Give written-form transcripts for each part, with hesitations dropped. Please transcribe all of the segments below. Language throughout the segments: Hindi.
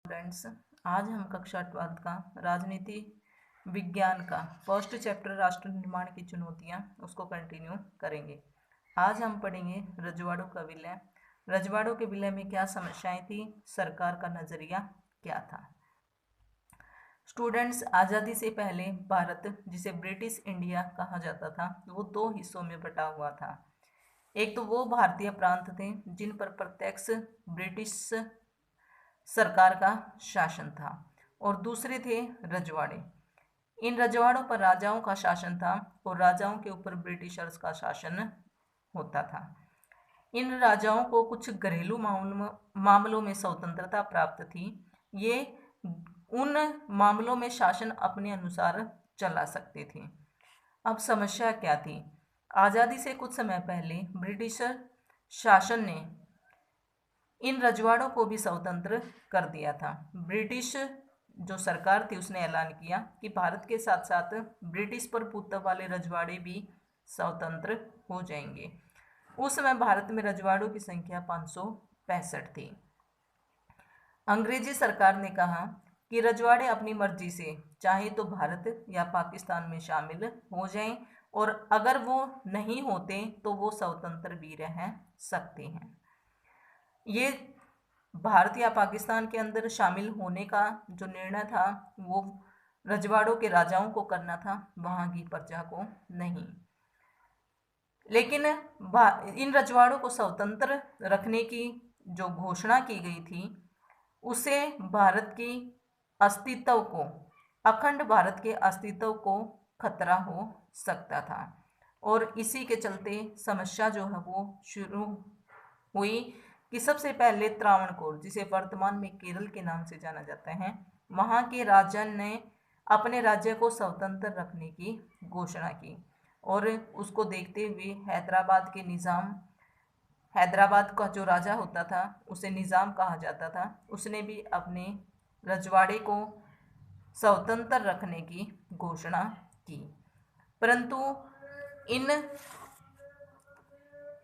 फ्रेंड्स, आज हम कक्षा 12 का राजनीति विज्ञान का फर्स्ट चैप्टर राष्ट्र निर्माण की चुनौतियां उसको कंटिन्यू करेंगे। आज हम पढ़ेंगे रजवाड़ों का विलय। रजवाड़ों के विलय में क्या समस्याएं थी, सरकार का नजरिया क्या था। स्टूडेंट्स, आज़ादी से पहले भारत, जिसे ब्रिटिश इंडिया कहा जाता था, वो दो हिस्सों में बटा हुआ था। एक तो वो भारतीय प्रांत थे जिन पर प्रत्यक्ष ब्रिटिश सरकार का शासन था, और दूसरे थे रजवाड़े। इन रजवाड़ों पर राजाओं का शासन था और राजाओं के ऊपर ब्रिटिशर्स का शासन होता था। इन राजाओं को कुछ घरेलू मामलों में स्वतंत्रता प्राप्त थी। ये उन मामलों में शासन अपने अनुसार चला सकते थे। अब समस्या क्या थी? आज़ादी से कुछ समय पहले ब्रिटिश शासन ने इन रजवाड़ों को भी स्वतंत्र कर दिया था। ब्रिटिश जो सरकार थी उसने ऐलान किया कि भारत के साथ साथ ब्रिटिश प्रभुत्व वाले रजवाड़े भी स्वतंत्र हो जाएंगे। उस समय भारत में रजवाड़ों की संख्या 565 थी। अंग्रेजी सरकार ने कहा कि रजवाड़े अपनी मर्जी से चाहे तो भारत या पाकिस्तान में शामिल हो जाएं, और अगर वो नहीं होते तो वो स्वतंत्र भी रह सकते हैं। ये भारत या पाकिस्तान के अंदर शामिल होने का जो निर्णय था वो रजवाड़ों के राजाओं को करना था, वहां की प्रजा को नहीं। लेकिन इन रजवाड़ों को स्वतंत्र रखने की जो घोषणा की गई थी उसे भारत की अस्तित्व को, अखंड भारत के अस्तित्व को खतरा हो सकता था, और इसी के चलते समस्या जो है वो शुरू हुई कि सबसे पहले त्रावणकोर, जिसे वर्तमान में केरल के नाम से जाना जाता है, वहाँ के राजा ने अपने राज्य को स्वतंत्र रखने की घोषणा की, और उसको देखते हुए हैदराबाद का जो राजा होता था उसे निज़ाम कहा जाता था, उसने भी अपने रजवाड़े को स्वतंत्र रखने की घोषणा की। परंतु इन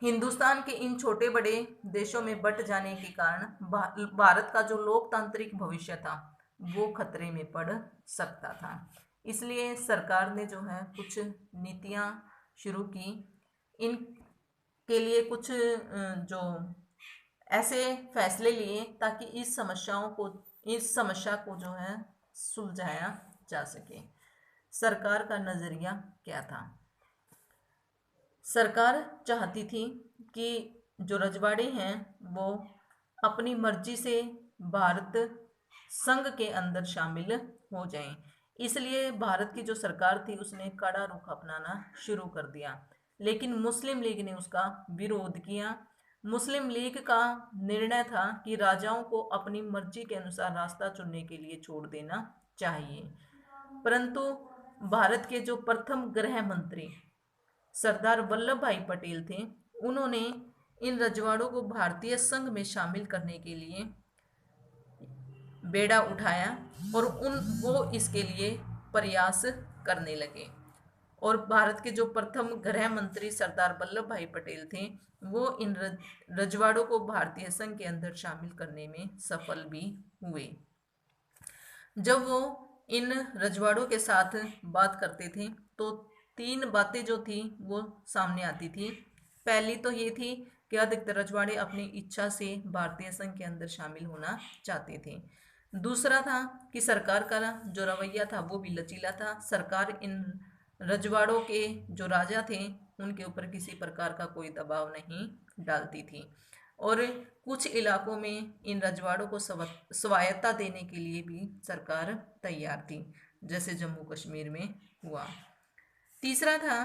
हिंदुस्तान के इन छोटे बड़े देशों में बट जाने के कारण भारत का जो लोकतांत्रिक भविष्य था वो खतरे में पड़ सकता था। इसलिए सरकार ने जो है कुछ नीतियां शुरू की। इन के लिए कुछ जो ऐसे फैसले लिए ताकि इस समस्या को जो है सुलझाया जा सके। सरकार का नजरिया क्या था? सरकार चाहती थी कि जो रजवाड़े हैं वो अपनी मर्जी से भारत संघ के अंदर शामिल हो जाएं। इसलिए भारत की जो सरकार थी उसने कड़ा रुख अपनाना शुरू कर दिया, लेकिन मुस्लिम लीग ने उसका विरोध किया। मुस्लिम लीग का निर्णय था कि राजाओं को अपनी मर्जी के अनुसार रास्ता चुनने के लिए छोड़ देना चाहिए। परंतु भारत के जो प्रथम गृह मंत्री सरदार वल्लभ भाई पटेल थे, उन्होंने इन रजवाड़ों को भारतीय संघ में शामिल करने के लिए बेड़ा उठाया, और वो इसके लिए प्रयास करने लगे। और भारत के जो प्रथम गृह मंत्री सरदार वल्लभ भाई पटेल थे वो इन रजवाड़ों को भारतीय संघ के अंदर शामिल करने में सफल भी हुए। जब वो इन रजवाड़ों के साथ बात करते थे तो तीन बातें जो थी वो सामने आती थी। पहली तो ये थी कि अधिकतर रजवाड़े अपनी इच्छा से भारतीय संघ के अंदर शामिल होना चाहते थे। दूसरा था कि सरकार का जो रवैया था वो भी लचीला था। सरकार इन रजवाड़ों के जो राजा थे उनके ऊपर किसी प्रकार का कोई दबाव नहीं डालती थी, और कुछ इलाकों में इन रजवाड़ों को स्वायत्ता देने के लिए भी सरकार तैयार थी, जैसे जम्मू कश्मीर में हुआ। तीसरा था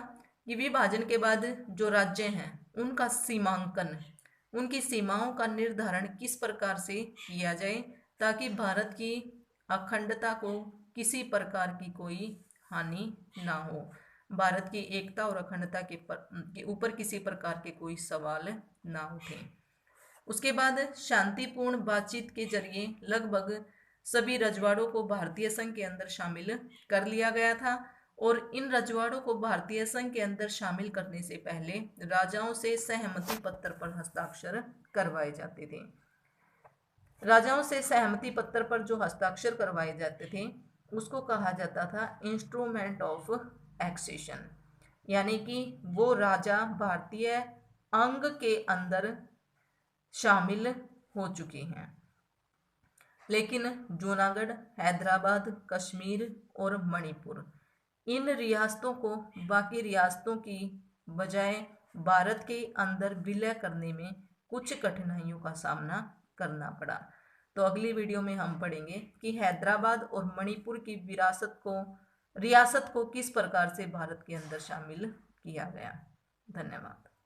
कि विभाजन के बाद जो राज्य हैं उनका सीमांकन, उनकी सीमाओं का निर्धारण किस प्रकार से किया जाए ताकि भारत की अखंडता को किसी प्रकार की कोई हानि ना हो, भारत की एकता और अखंडता के ऊपर किसी प्रकार के कोई सवाल ना उठे। उसके बाद शांतिपूर्ण बातचीत के जरिए लगभग सभी रजवाड़ों को भारतीय संघ के अंदर शामिल कर लिया गया था, और इन रजवाड़ों को भारतीय संघ के अंदर शामिल करने से पहले राजाओं से सहमति पत्र पर हस्ताक्षर करवाए जाते थे। राजाओं से सहमति पत्र पर जो हस्ताक्षर करवाए जाते थे उसको कहा जाता था इंस्ट्रूमेंट ऑफ एक्सेशन, यानी कि वो राजा भारतीय अंग के अंदर शामिल हो चुके हैं। लेकिन जूनागढ़, हैदराबाद, कश्मीर और मणिपुर, इन रियासतों को बाकी रियासतों की बजाय भारत के अंदर विलय करने में कुछ कठिनाइयों का सामना करना पड़ा। तो अगली वीडियो में हम पढ़ेंगे कि हैदराबाद और मणिपुर की रियासत को किस प्रकार से भारत के अंदर शामिल किया गया। धन्यवाद।